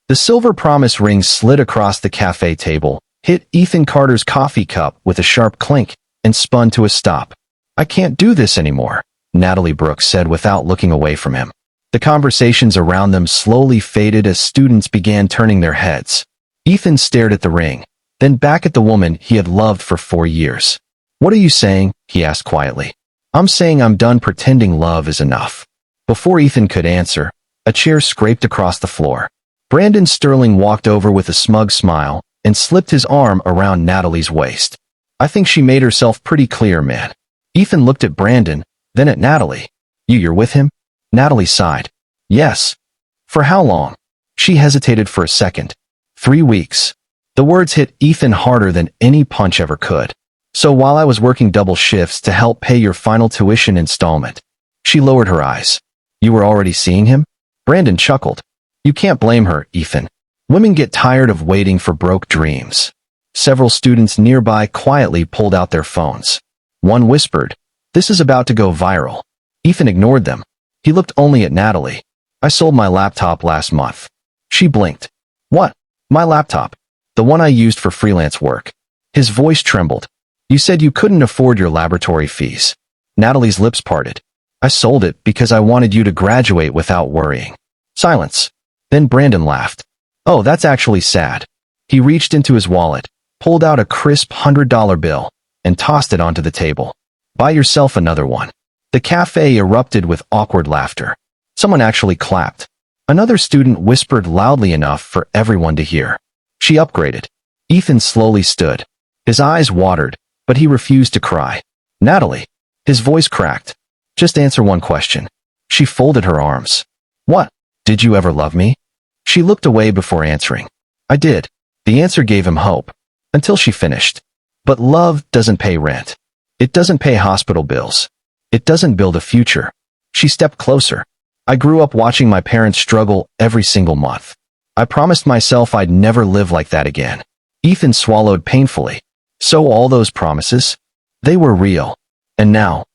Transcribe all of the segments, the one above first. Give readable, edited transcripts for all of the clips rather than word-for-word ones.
The silver promise ring slid across the cafe table, hit Ethan Carter's coffee cup with a sharp clink, and spun to a stop. "I can't do this anymore," Natalie Brooks said without looking away from him. The conversations around them slowly faded as students began turning their heads. Ethan stared at the ring, then back at the woman he had loved for 4 years. "What are you saying?" he asked quietly. "I'm saying I'm done pretending love is enough." Before Ethan could answer, a chair scraped across the floor. Brandon Sterling walked over with a smug smile and slipped his arm around Natalie's waist. "I think she made herself pretty clear, man." Ethan looked at Brandon, then at Natalie. You're with him?" Natalie sighed. "Yes." "For how long?" She hesitated for a second. 3 weeks. The words hit Ethan harder than any punch ever could. "So while I was working double shifts to help pay your final tuition installment." She lowered her eyes. "You were already seeing him?" Brandon chuckled. "You can't blame her, Ethan. Women get tired of waiting for broke dreams." Several students nearby quietly pulled out their phones. One whispered, "This is about to go viral." Ethan ignored them. He looked only at Natalie. "I sold my laptop last month." She blinked. "What? My laptop? The one I used for freelance work?" His voice trembled. "You said you couldn't afford your laboratory fees." Natalie's lips parted. "I sold it because I wanted you to graduate without worrying." Silence. Then Brandon laughed. "Oh, that's actually sad." He reached into his wallet, pulled out a crisp $100 bill, and tossed it onto the table. "Buy yourself another one." The cafe erupted with awkward laughter. Someone actually clapped. Another student whispered loudly enough for everyone to hear. "She upgraded." Ethan slowly stood. His eyes watered, but he refused to cry. "Natalie." His voice cracked. "Just answer one question." She folded her arms. "What? Did you ever love me?" She looked away before answering. "I did." The answer gave him hope, until she finished. "But love doesn't pay rent. It doesn't pay hospital bills. It doesn't build a future." She stepped closer. "I grew up watching my parents struggle every single month. I promised myself I'd never live like that again." Ethan swallowed painfully. So all those promises? They were real. And now?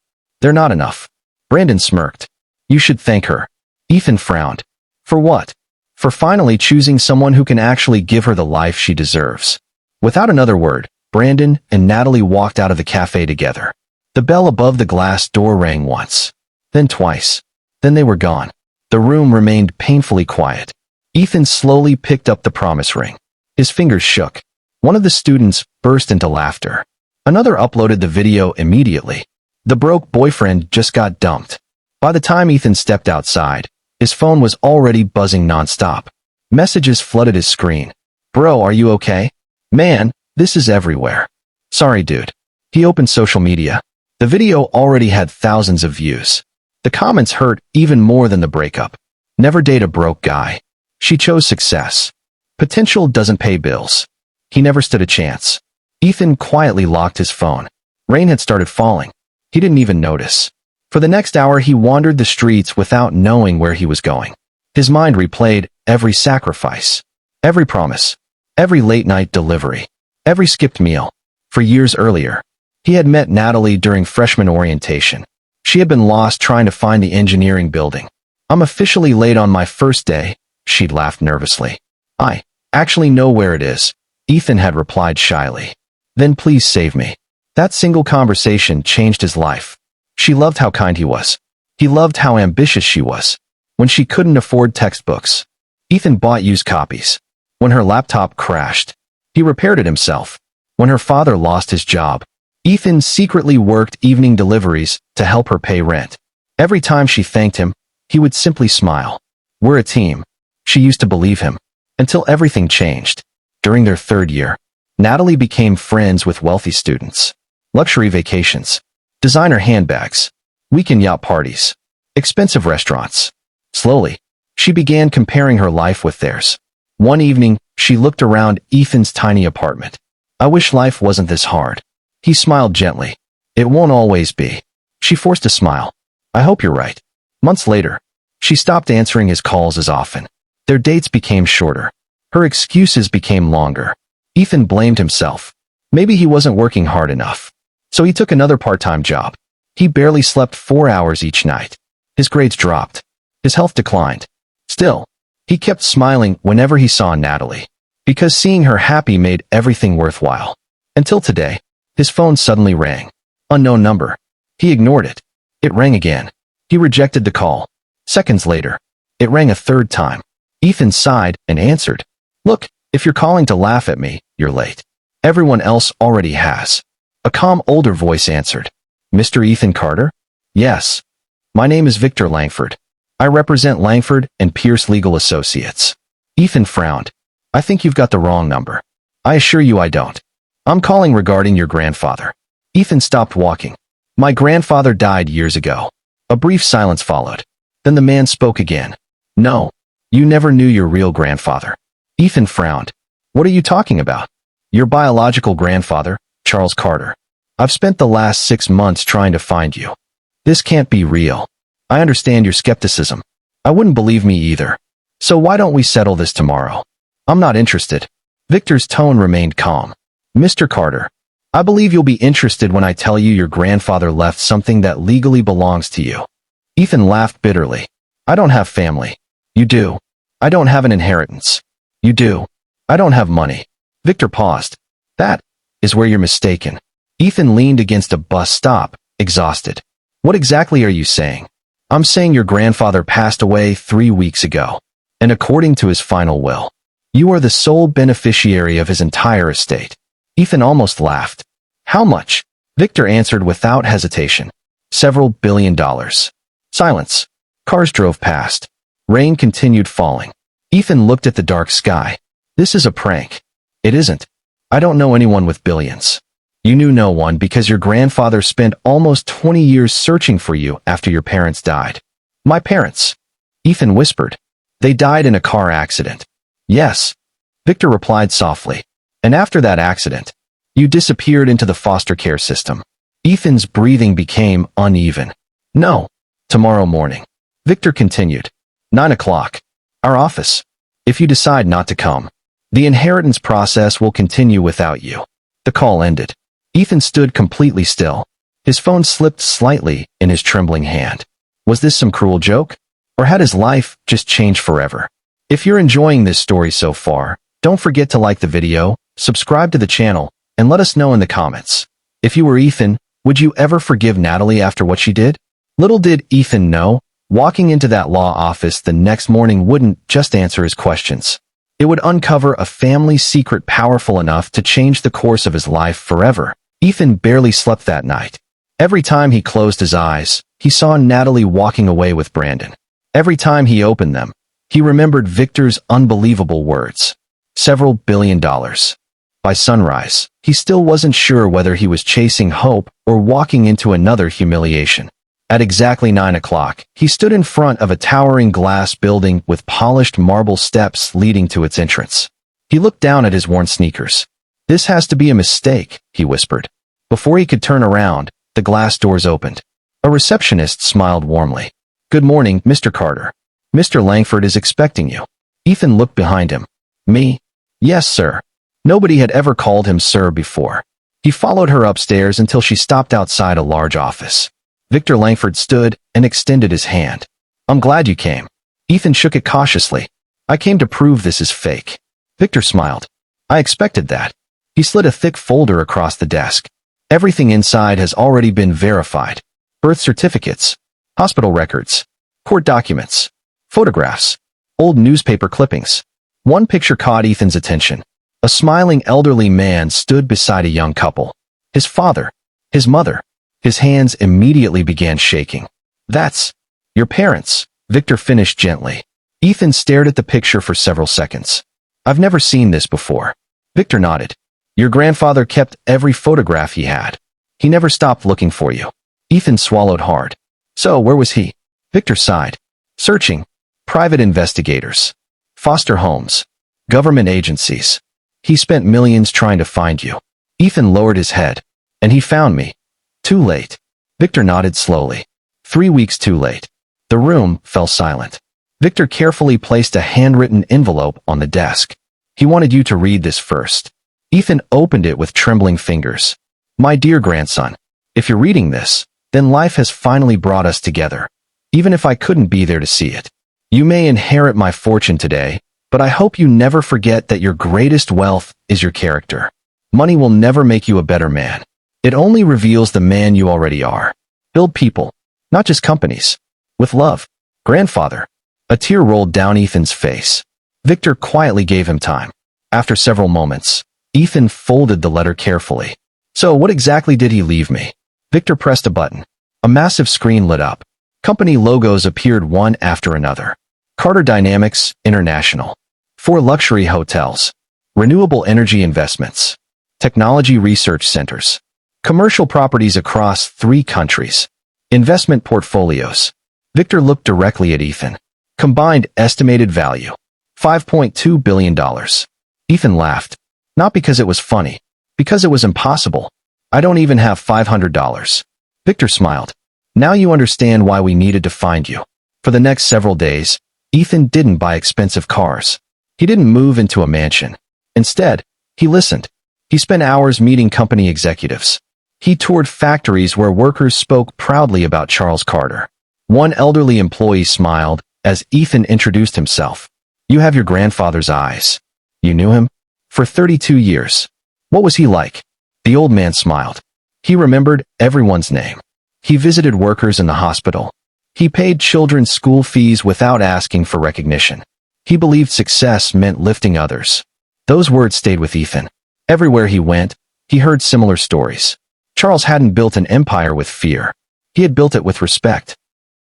They're not enough. Brandon smirked. "You should thank her." Ethan frowned. "For what?" "For finally choosing someone who can actually give her the life she deserves." Without another word, Brandon and Natalie walked out of the cafe together. The bell above the glass door rang once, then twice. Then they were gone. The room remained painfully quiet. Ethan slowly picked up the promise ring. His fingers shook. One of the students burst into laughter. Another uploaded the video immediately. The broke boyfriend just got dumped. By the time Ethan stepped outside, his phone was already buzzing nonstop. Messages flooded his screen. "Bro, are you okay?" "Man, this is everywhere." "Sorry, dude." He opened social media. The video already had thousands of views. The comments hurt even more than the breakup. "Never date a broke guy. She chose success. Potential doesn't pay bills. He never stood a chance." Ethan quietly locked his phone. Rain had started falling. He didn't even notice. For the next hour, he wandered the streets without knowing where he was going. His mind replayed every sacrifice, every promise, every late-night delivery, every skipped meal. For years earlier, he had met Natalie during freshman orientation. She had been lost trying to find the engineering building. "I'm officially late on my first day," she'd laughed nervously. "I actually know where it is," Ethan had replied shyly. "Then please save me." That single conversation changed his life. She loved how kind he was. He loved how ambitious she was. When she couldn't afford textbooks, Ethan bought used copies. When her laptop crashed, he repaired it himself. When her father lost his job, Ethan secretly worked evening deliveries to help her pay rent. Every time she thanked him, he would simply smile. "We're a team." She used to believe him, until everything changed. During their 3rd year, Natalie became friends with wealthy students. Luxury vacations, designer handbags, weekend yacht parties, expensive restaurants. Slowly, she began comparing her life with theirs. One evening, she looked around Ethan's tiny apartment. "I wish life wasn't this hard." He smiled gently. "It won't always be." She forced a smile. "I hope you're right." Months later, she stopped answering his calls as often. Their dates became shorter. Her excuses became longer. Ethan blamed himself. Maybe he wasn't working hard enough. So he took another part-time job. He barely slept 4 hours each night. His grades dropped. His health declined. Still, He kept smiling whenever he saw Natalie, because seeing her happy made everything worthwhile. Until today, his phone suddenly rang. Unknown number. He ignored it. It rang again. He rejected the call. Seconds later, it rang a third time. Ethan sighed and answered. Look, if you're calling to laugh at me, you're late. Everyone else already has. A calm older voice answered. Mr. Ethan Carter? Yes. My name is Victor Langford. I represent Langford and Pierce Legal Associates. Ethan frowned. I think you've got the wrong number. I assure you I don't. I'm calling regarding your grandfather. Ethan stopped walking. My grandfather died years ago. A brief silence followed. Then the man spoke again. No, you never knew your real grandfather. Ethan frowned. What are you talking about? Your biological grandfather, Charles Carter. I've spent the last 6 months trying to find you. This can't be real. I understand your skepticism. I wouldn't believe me either. So why don't we settle this tomorrow? I'm not interested. Victor's tone remained calm. Mr. Carter, I believe you'll be interested when I tell you your grandfather left something that legally belongs to you. Ethan laughed bitterly. I don't have family. You do. I don't have an inheritance. You do. I don't have money. Victor paused. That is where you're mistaken. Ethan leaned against a bus stop, exhausted. What exactly are you saying? I'm saying your grandfather passed away 3 weeks ago, and according to his final will, you are the sole beneficiary of his entire estate. Ethan almost laughed. How much? Victor answered without hesitation. Several $billion. Silence. Cars drove past. Rain continued falling. Ethan looked at the dark sky. This is a prank. It isn't. I don't know anyone with billions. You knew no one because your grandfather spent almost 20 years searching for you after your parents died. My parents. Ethan whispered. They died in a car accident. Yes. Victor replied softly. And after that accident, you disappeared into the foster care system. Ethan's breathing became uneven. No. Tomorrow morning. Victor continued. 9 o'clock. Our office. If you decide not to come, the inheritance process will continue without you. The call ended. Ethan stood completely still. His phone slipped slightly in his trembling hand. Was this some cruel joke? Or had his life just changed forever? If you're enjoying this story so far, don't forget to like the video, subscribe to the channel, and let us know in the comments. If you were Ethan, would you ever forgive Natalie after what she did? Little did Ethan know, walking into that law office the next morning wouldn't just answer his questions. It would uncover a family secret powerful enough to change the course of his life forever. Ethan barely slept that night. Every time he closed his eyes, he saw Natalie walking away with Brandon. Every time he opened them, he remembered Victor's unbelievable words. Several $billion. By sunrise, he still wasn't sure whether he was chasing hope or walking into another humiliation. At exactly 9 o'clock, he stood in front of a towering glass building with polished marble steps leading to its entrance. He looked down at his worn sneakers. This has to be a mistake, he whispered. Before he could turn around, the glass doors opened. A receptionist smiled warmly. Good morning, Mr. Carter. Mr. Langford is expecting you. Ethan looked behind him. Me? Yes, sir. Nobody had ever called him sir before. He followed her upstairs until she stopped outside a large office. Victor Langford stood and extended his hand. I'm glad you came. Ethan shook it cautiously. I came to prove this is fake. Victor smiled. I expected that. He slid a thick folder across the desk. Everything inside has already been verified. Birth certificates, hospital records, court documents, photographs, old newspaper clippings. One picture caught Ethan's attention. A smiling elderly man stood beside a young couple. His father, his mother. His hands immediately began shaking. That's your parents, Victor finished gently. Ethan stared at the picture for several seconds. I've never seen this before. Victor nodded. Your grandfather kept every photograph he had. He never stopped looking for you. Ethan swallowed hard. So where was he? Victor sighed. Searching. Private investigators. Foster homes. Government agencies. He spent millions trying to find you. Ethan lowered his head. And he found me. Too late. Victor nodded slowly. 3 weeks too late. The room fell silent. Victor carefully placed a handwritten envelope on the desk. He wanted you to read this first. Ethan opened it with trembling fingers. My dear grandson, if you're reading this, then life has finally brought us together, even if I couldn't be there to see it. You may inherit my fortune today, but I hope you never forget that your greatest wealth is your character. Money will never make you a better man. It only reveals the man you already are. Build people, not just companies. With love, grandfather. A tear rolled down Ethan's face. Victor quietly gave him time. After several moments, Ethan folded the letter carefully. So what exactly did he leave me? Victor pressed a button. A massive screen lit up. Company logos appeared one after another. Carter Dynamics International. 4 luxury hotels. Renewable energy investments. Technology research centers. Commercial properties across 3 countries. Investment portfolios. Victor looked directly at Ethan. Combined estimated value. $5.2 billion. Ethan laughed. Not because it was funny. Because it was impossible. I don't even have $500. Victor smiled. Now you understand why we needed to find you. For the next several days, Ethan didn't buy expensive cars. He didn't move into a mansion. Instead, he listened. He spent hours meeting company executives. He toured factories where workers spoke proudly about Charles Carter. One elderly employee smiled as Ethan introduced himself. You have your grandfather's eyes. You knew him? For 32 years. What was he like? The old man smiled. He remembered everyone's name. He visited workers in the hospital. He paid children's school fees without asking for recognition. He believed success meant lifting others. Those words stayed with Ethan. Everywhere he went, he heard similar stories. Charles hadn't built an empire with fear. He had built it with respect.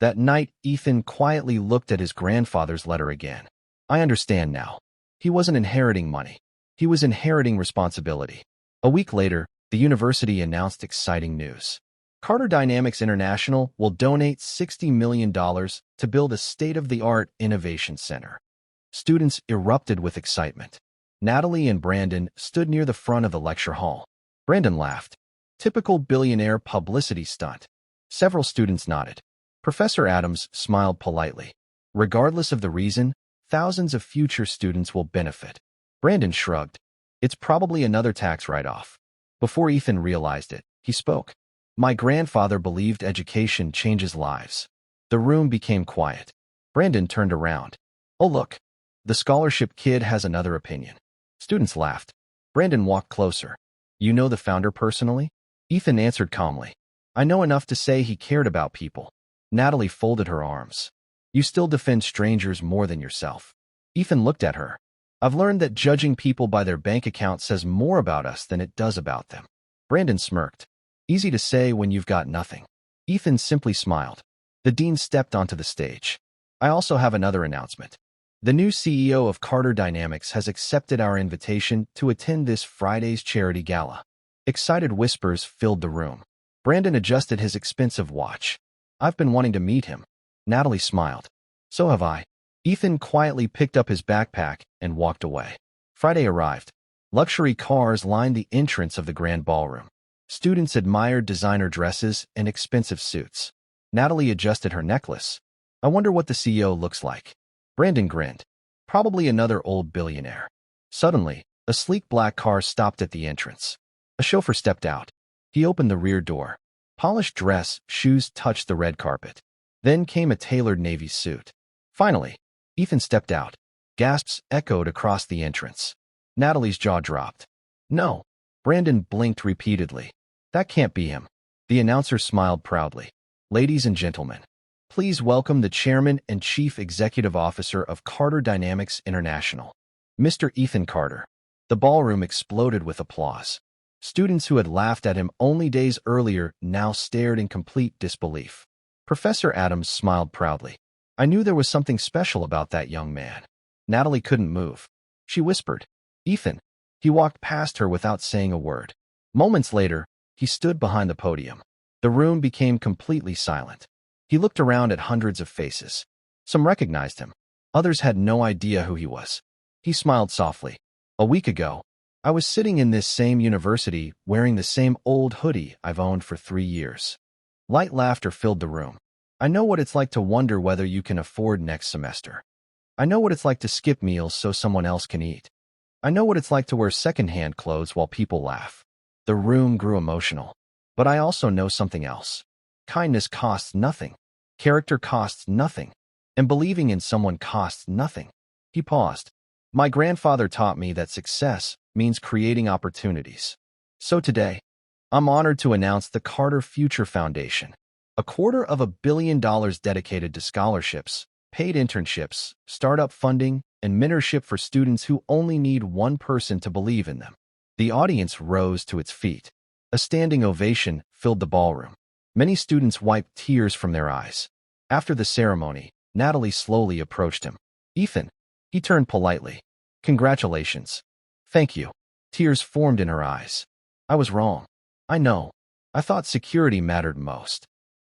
That night, Ethan quietly looked at his grandfather's letter again. I understand now. He wasn't inheriting money. He was inheriting responsibility. A week later, the university announced exciting news. Carter Dynamics International will donate $60 million to build a state-of-the-art innovation center. Students erupted with excitement. Natalie and Brandon stood near the front of the lecture hall. Brandon laughed. Typical billionaire publicity stunt. Several students nodded. Professor Adams smiled politely. Regardless of the reason, thousands of future students will benefit. Brandon shrugged. It's probably another tax write-off. Before Ethan realized it, he spoke. My grandfather believed education changes lives. The room became quiet. Brandon turned around. Oh, look. The scholarship kid has another opinion. Students laughed. Brandon walked closer. You know the founder personally? Ethan answered calmly. I know enough to say he cared about people. Natalie folded her arms. You still defend strangers more than yourself. Ethan looked at her. I've learned that judging people by their bank account says more about us than it does about them. Brandon smirked. Easy to say when you've got nothing. Ethan simply smiled. The dean stepped onto the stage. I also have another announcement. The new CEO of Carter Dynamics has accepted our invitation to attend this Friday's charity gala. Excited whispers filled the room. Brandon adjusted his expensive watch. I've been wanting to meet him. Natalie smiled. So have I. Ethan quietly picked up his backpack and walked away. Friday arrived. Luxury cars lined the entrance of the grand ballroom. Students admired designer dresses and expensive suits. Natalie adjusted her necklace. I wonder what the CEO looks like. Brandon grinned. Probably another old billionaire. Suddenly, a sleek black car stopped at the entrance. A chauffeur stepped out. He opened the rear door. Polished dress, shoes touched the red carpet. Then came a tailored navy suit. Finally, Ethan stepped out. Gasps echoed across the entrance. Natalie's jaw dropped. No. Brandon blinked repeatedly. That can't be him. The announcer smiled proudly. Ladies and gentlemen, please welcome the chairman and chief executive officer of Carter Dynamics International, Mr. Ethan Carter. The ballroom exploded with applause. Students who had laughed at him only days earlier now stared in complete disbelief. Professor Adams smiled proudly. I knew there was something special about that young man. Natalie couldn't move. She whispered, Ethan. He walked past her without saying a word. Moments later, he stood behind the podium. The room became completely silent. He looked around at hundreds of faces. Some recognized him. Others had no idea who he was. He smiled softly. A week ago, I was sitting in this same university wearing the same old hoodie I've owned for 3 years. Light laughter filled the room. I know what it's like to wonder whether you can afford next semester. I know what it's like to skip meals so someone else can eat. I know what it's like to wear secondhand clothes while people laugh. The room grew emotional. But I also know something else. Kindness costs nothing. Character costs nothing. And believing in someone costs nothing. He paused. My grandfather taught me that success means creating opportunities. So today, I'm honored to announce the Carter Future Foundation, $250 million dedicated to scholarships, paid internships, startup funding, and mentorship for students who only need one person to believe in them. The audience rose to its feet. A standing ovation filled the ballroom. Many students wiped tears from their eyes. After the ceremony, Natalie slowly approached him. Ethan. He turned politely. Congratulations. Thank you. Tears formed in her eyes. I was wrong. I know. I thought security mattered most.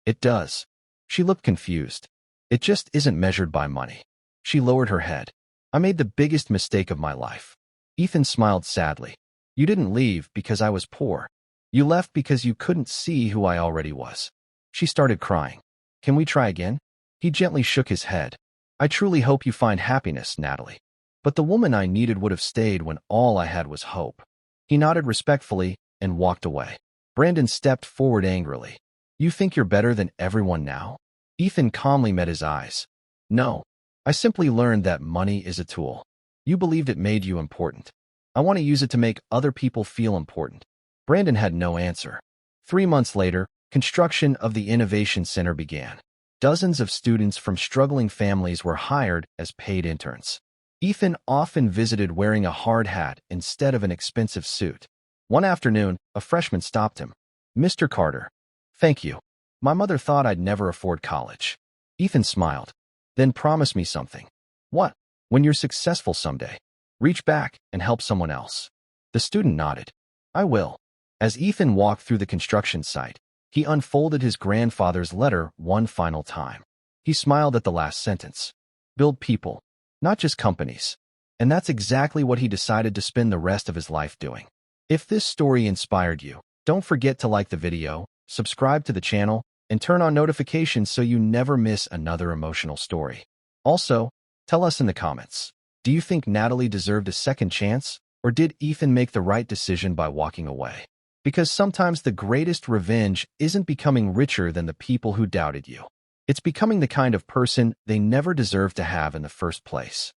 It does. She looked confused. It just isn't measured by money. She lowered her head. I made the biggest mistake of my life. Ethan smiled sadly. You didn't leave because I was poor. You left because you couldn't see who I already was. She started crying. Can we try again? He gently shook his head. I truly hope you find happiness, Natalie. But the woman I needed would have stayed when all I had was hope. He nodded respectfully and walked away. Brandon stepped forward angrily. You think you're better than everyone now? Ethan calmly met his eyes. No. I simply learned that money is a tool. You believed it made you important. I want to use it to make other people feel important. Brandon had no answer. 3 months later, construction of the Innovation Center began. Dozens of students from struggling families were hired as paid interns. Ethan often visited wearing a hard hat instead of an expensive suit. One afternoon, a freshman stopped him. Mr. Carter. Thank you. My mother thought I'd never afford college. Ethan smiled. Then promise me something. What? When you're successful someday, reach back and help someone else. The student nodded. I will. As Ethan walked through the construction site, he unfolded his grandfather's letter one final time. He smiled at the last sentence. Build people, not just companies. And that's exactly what he decided to spend the rest of his life doing. If this story inspired you, don't forget to like the video, subscribe to the channel, and turn on notifications so you never miss another emotional story. Also, tell us in the comments, do you think Natalie deserved a second chance, or did Ethan make the right decision by walking away? Because sometimes the greatest revenge isn't becoming richer than the people who doubted you. It's becoming the kind of person they never deserved to have in the first place.